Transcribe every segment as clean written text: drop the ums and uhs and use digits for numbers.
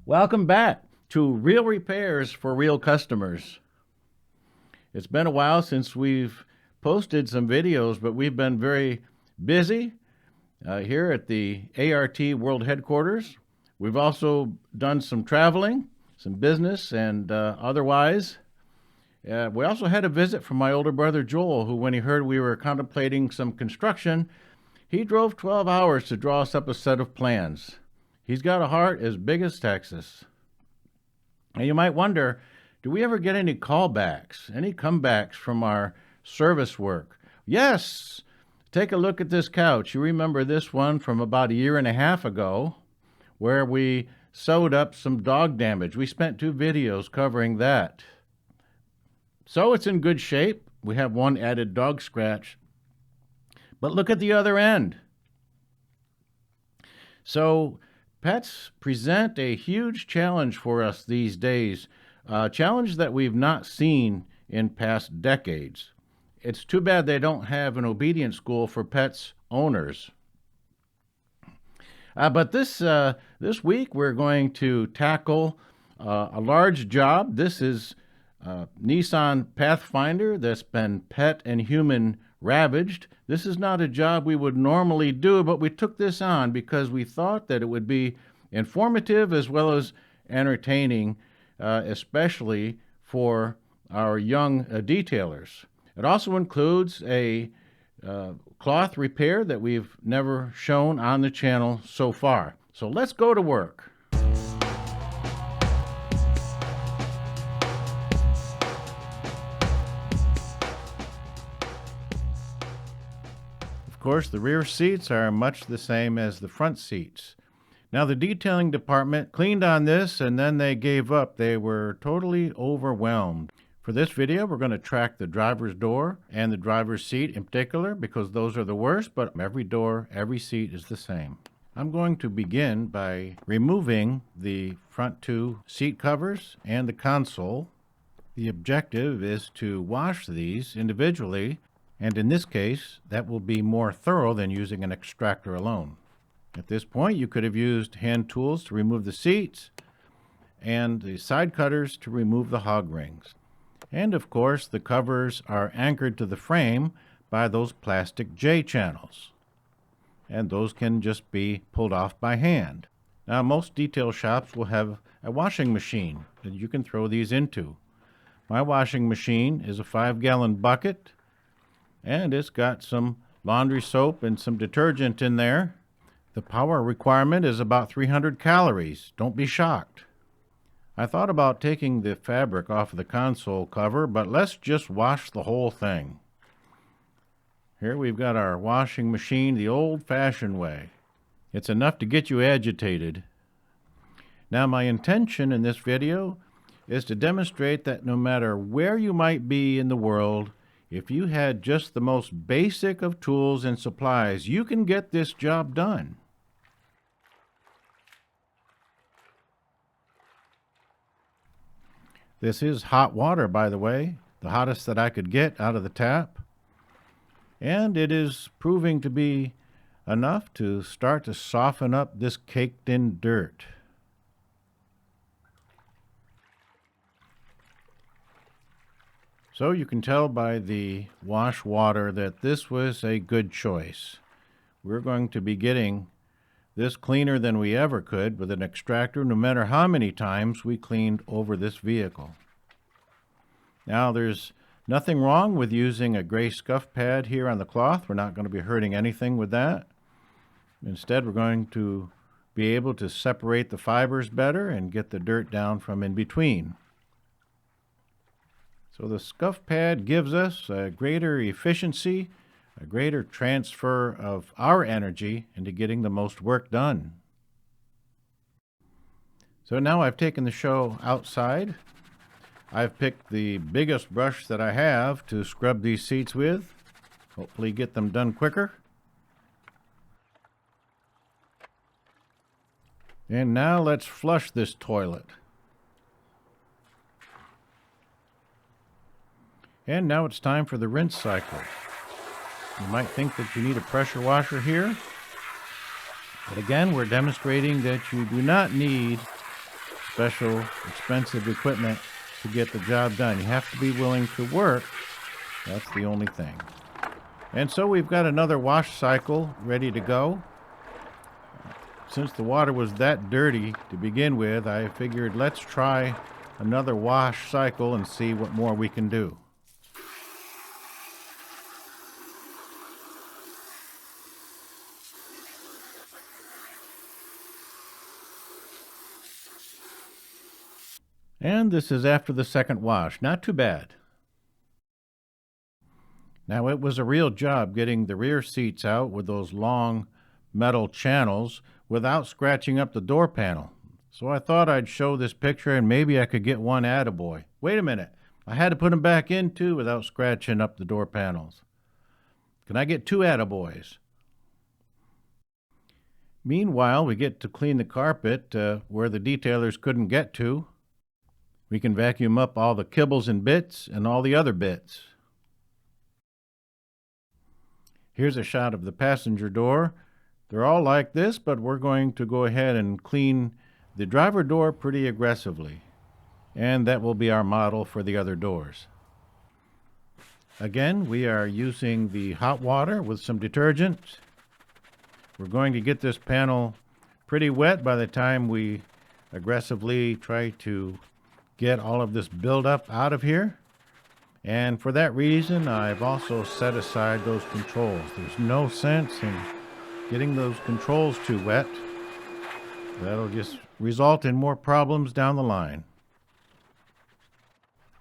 Welcome back to Real Repairs for Real Customers. It's been a while since we've posted some videos, but we've been very busy here at the A.R.T. World Headquarters. We've also done some traveling, some business, and otherwise. We also had a visit from my older brother Joel, who, when he heard we were contemplating some construction, he drove 12 hours to draw us up a set of plans. He's got a heart as big as Texas. And you might wonder, do we ever get any callbacks, any comebacks from our service work? Yes! Take a look at this couch. You remember this one from about a year and a half ago, where we sewed up some dog damage. We spent 2 videos covering that. So it's in good shape. We have one added dog scratch. But look at the other end. So pets present a huge challenge for us these days, a challenge that we've not seen in past decades. It's too bad they don't have an obedience school for pets owners. But this week we're going to tackle a large job. This is Nissan Pathfinder that's been pet and human ravaged. This is not a job we would normally do, but we took this on because we thought that it would be informative as well as entertaining, especially for our young detailers. It also includes a cloth repair that we've never shown on the channel so far. So let's go to work. Of course, the rear seats are much the same as the front seats. Now, the detailing department cleaned on this and then they gave up. They were totally overwhelmed. For this video, we're going to track the driver's door and the driver's seat in particular because those are the worst, but every door, every seat is the same. I'm going to begin by removing the front 2 seat covers and the console. The objective is to wash these individually, and in this case, that will be more thorough than using an extractor alone. At this point, you could have used hand tools to remove the seats and the side cutters to remove the hog rings. And of course, the covers are anchored to the frame by those plastic J channels. And those can just be pulled off by hand. Now, most detail shops will have a washing machine that you can throw these into. My washing machine is a 5-gallon bucket, and it's got some laundry soap and some detergent in there. The power requirement is about 300 calories. Don't be shocked. I thought about taking the fabric off of the console cover, but let's just wash the whole thing. Here we've got our washing machine the old-fashioned way. It's enough to get you agitated. Now, my intention in this video is to demonstrate that no matter where you might be in the world, if you had just the most basic of tools and supplies, you can get this job done. This is hot water, by the way, the hottest that I could get out of the tap. And it is proving to be enough to start to soften up this caked-in dirt. So you can tell by the wash water that this was a good choice. We're going to be getting this cleaner than we ever could with an extractor, no matter how many times we cleaned over this vehicle. Now, there's nothing wrong with using a gray scuff pad here on the cloth. We're not going to be hurting anything with that. Instead, we're going to be able to separate the fibers better and get the dirt down from in between. So the scuff pad gives us a greater efficiency, a greater transfer of our energy into getting the most work done. So now I've taken the show outside. I've picked the biggest brush that I have to scrub these seats with, hopefully get them done quicker. And now let's flush this toilet. And now it's time for the rinse cycle. You might think that you need a pressure washer here, but again, we're demonstrating that you do not need special, expensive equipment to get the job done. You have to be willing to work. That's the only thing. And so we've got another wash cycle ready to go. Since the water was that dirty to begin with, I figured let's try another wash cycle and see what more we can do. And this is after the second wash. Not too bad. Now, it was a real job getting the rear seats out with those long metal channels without scratching up the door panel. So I thought I'd show this picture and maybe I could get one attaboy. Wait a minute. I had to put them back in too without scratching up the door panels. Can I get two attaboys? Meanwhile, we get to clean the carpet where the detailers couldn't get to. We can vacuum up all the kibbles and bits and all the other bits. Here's a shot of the passenger door. They're all like this, but we're going to go ahead and clean the driver door pretty aggressively. And that will be our model for the other doors. Again, we are using the hot water with some detergent. We're going to get this panel pretty wet by the time we aggressively try to get all of this buildup out of here. And for that reason, I've also set aside those controls. There's no sense in getting those controls too wet. That'll just result in more problems down the line.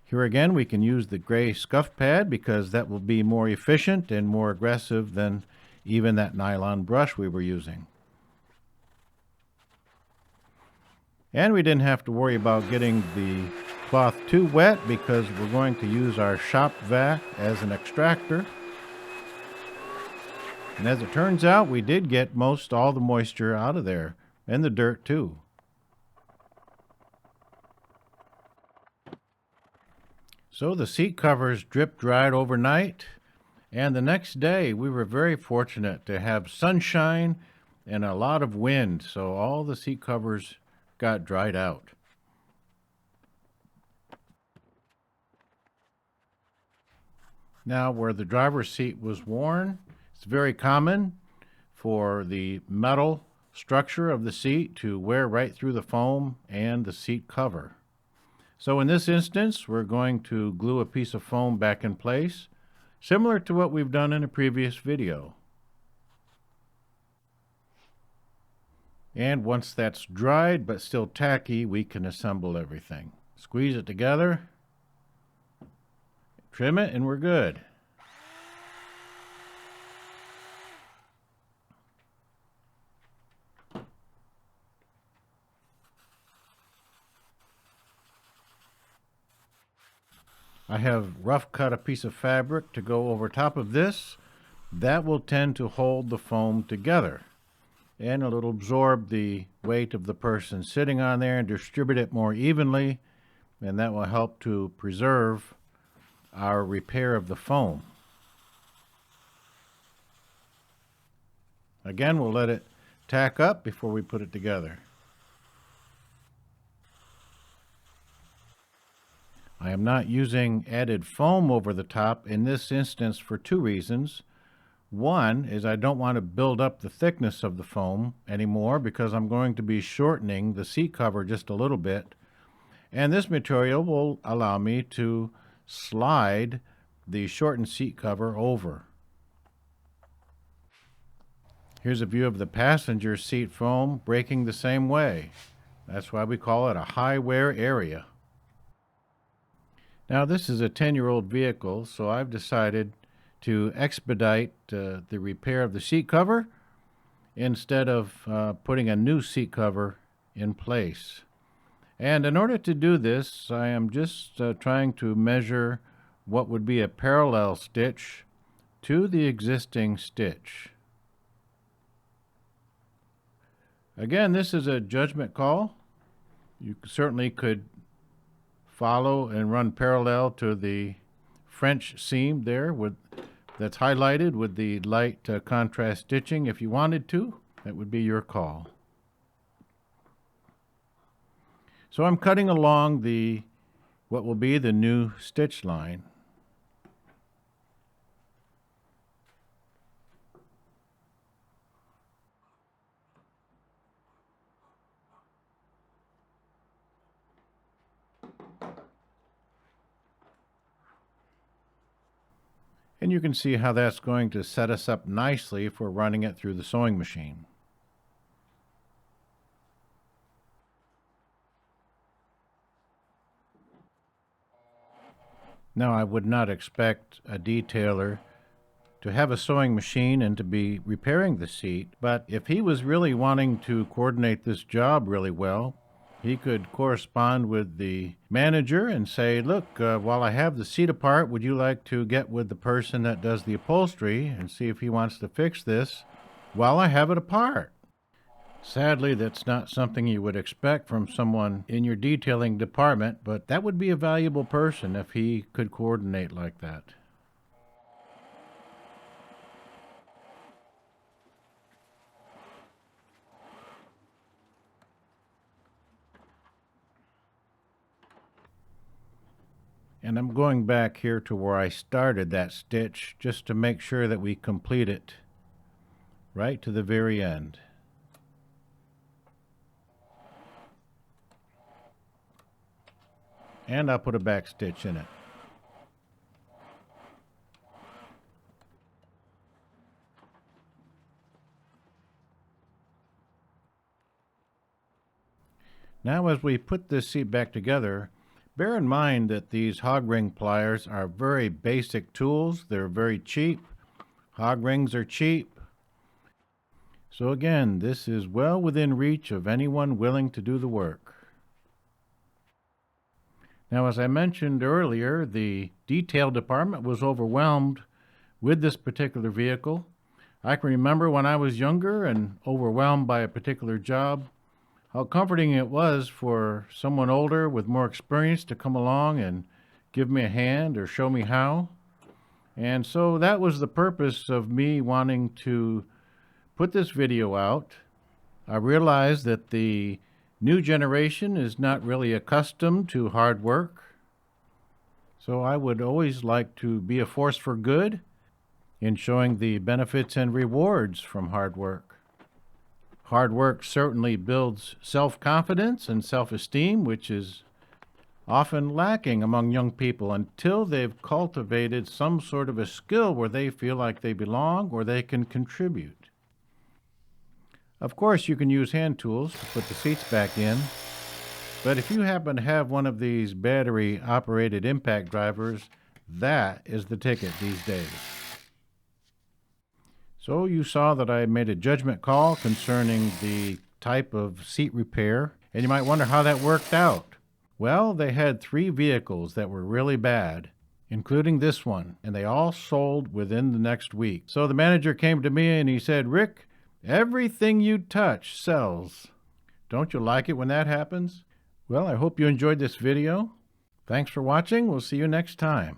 Here again, we can use the gray scuff pad because that will be more efficient and more aggressive than even that nylon brush we were using. And we didn't have to worry about getting the cloth too wet because we're going to use our shop vac as an extractor. And as it turns out, we did get most all the moisture out of there, and the dirt too. So the seat covers drip dried overnight, and the next day we were very fortunate to have sunshine and a lot of wind, so all the seat covers got dried out. Now, where the driver's seat was worn, it's very common for the metal structure of the seat to wear right through the foam and the seat cover. So in this instance, we're going to glue a piece of foam back in place, similar to what we've done in a previous video. And once that's dried but still tacky, we can assemble everything. Squeeze it together, trim it, and we're good. I have rough cut a piece of fabric to go over top of this. That will tend to hold the foam together, and it'll absorb the weight of the person sitting on there and distribute it more evenly, and that will help to preserve our repair of the foam. Again, we'll let it tack up before we put it together. I am not using added foam over the top in this instance for two reasons. One is I don't want to build up the thickness of the foam anymore because I'm going to be shortening the seat cover just a little bit. And this material will allow me to slide the shortened seat cover over. Here's a view of the passenger seat foam breaking the same way. That's why we call it a high wear area. Now, this is a 10-year-old vehicle, so I've decided to expedite the repair of the seat cover instead of putting a new seat cover in place. And in order to do this, I am just trying to measure what would be a parallel stitch to the existing stitch. Again, this is a judgment call. You certainly could follow and run parallel to the French seam there that's highlighted with the light contrast stitching if you wanted to. That would be your call. So I'm cutting along what will be the new stitch line. And you can see how that's going to set us up nicely for running it through the sewing machine. Now, I would not expect a detailer to have a sewing machine and to be repairing the seat, but if he was really wanting to coordinate this job really well, he could correspond with the manager and say, look, while I have the seat apart, would you like to get with the person that does the upholstery and see if he wants to fix this while I have it apart? Sadly, that's not something you would expect from someone in your detailing department, but that would be a valuable person if he could coordinate like that. And I'm going back here to where I started that stitch just to make sure that we complete it right to the very end. And I'll put a back stitch in it. Now as we put this seat back together, bear in mind that these hog ring pliers are very basic tools. They're very cheap. Hog rings are cheap. So again, this is well within reach of anyone willing to do the work. Now, as I mentioned earlier, the detail department was overwhelmed with this particular vehicle. I can remember when I was younger and overwhelmed by a particular job, how comforting it was for someone older with more experience to come along and give me a hand or show me how. And so that was the purpose of me wanting to put this video out. I realized that the new generation is not really accustomed to hard work. So I would always like to be a force for good in showing the benefits and rewards from hard work. Hard work certainly builds self-confidence and self-esteem, which is often lacking among young people until they've cultivated some sort of a skill where they feel like they belong or they can contribute. Of course, you can use hand tools to put the seats back in, but if you happen to have one of these battery-operated impact drivers, that is the ticket these days. So you saw that I made a judgment call concerning the type of seat repair, and you might wonder how that worked out. Well, they had 3 vehicles that were really bad, including this one, and they all sold within the next week. So the manager came to me and he said, Rick, everything you touch sells. Don't you like it when that happens? Well, I hope you enjoyed this video. Thanks for watching. We'll see you next time.